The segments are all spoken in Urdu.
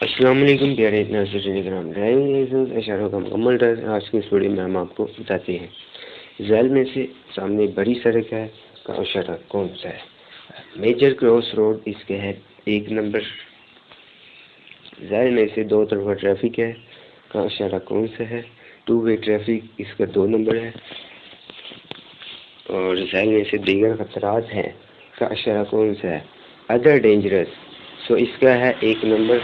السلام علیکم پیارے ناظرین کرام، ڈرائیونگ لائسنس اشاروں کا مکمل ٹیسٹ آج کی اس ویڈیو میں ہم آپ کو بتاتے ہیں۔ ذیل میں سے سامنے بڑی سڑک ہے کا اشارہ کون سا ہے؟ میجر کراس روڈ اس کے ہے 1 نمبر۔ ذیل میں سے 2 طرفہ ٹریفک ہے کا اشارہ کون سا ہے؟ 2 وے ٹریفک اس کا 2 نمبر ہے۔ اور ذیل میں سے دیگر خطرات ہیں کا اشارہ کون سا ہے؟ ادر ڈینجرس، سو اس کا ہے 1 نمبر۔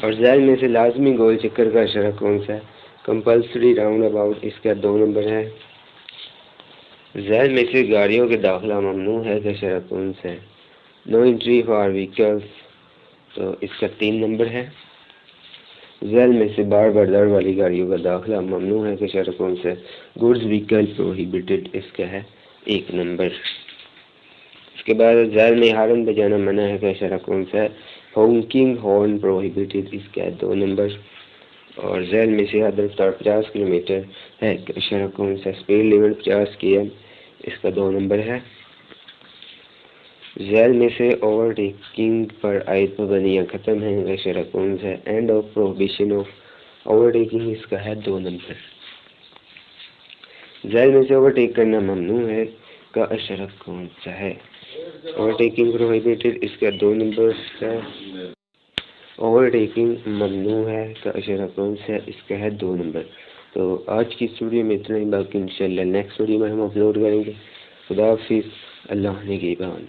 اور ذیل میں سے لازمی گول چکر کا اشارہ کون سا ہے؟ کمپلسری راؤنڈ اباؤٹ اس کا 2 نمبر ہے۔ ذیل میں سے گاڑیوں کے داخلہ ممنوع ہے کا اشارہ کون سا ہے؟ نو انٹری فار وہیکلس، تو اس کا 3 نمبر ہے۔ ذیل میں سے بار بردار والی گاڑیوں کا داخلہ ممنوع ہے کا اشارہ کون سا ہے؟ گڈز وہیکل پروہیبٹڈ، اس کا ہے 1 نمبر۔ اس کے بعد ذیل میں ہارن بجانا منع ہے کا اشارہ کون سا ہے؟ ہانکنگ ہارن پروہیبٹڈ، اس کا ہے 2 نمبر۔ اور ذیل میں سے حد رفتار 50 کلومیٹر ہے کا اشارہ کون سا ہے؟ اسپیڈ لیمٹ 50 km، اس کا 2 نمبر ہے۔ ذیل میں سے اوور ٹیکنگ پر عائد پابندیاں ختم ہیں کا اشارہ کون سا ہے؟ End of prohibition of overtaking, اس کا ہے 2 نمبر۔ ذیل میں سے اوور ٹیک کرنا ممنوع ہے کا اشارہ کون سا ہے؟ اوور ٹیکنگ پروہیبٹڈ، اس کا 2 نمبر ہے۔ اوور ٹیکنگ ممنوع ہے کا اشارہ کون سا ہے؟ اس کا ہے 2 نمبر۔ تو آج کی اس ویڈیو میں اتنا ہی، باقی انشاءاللہ نیکسٹ ویڈیو میں ہم اپلوڈ کریں گے۔ خدا حافظ، اللہ نگہبان۔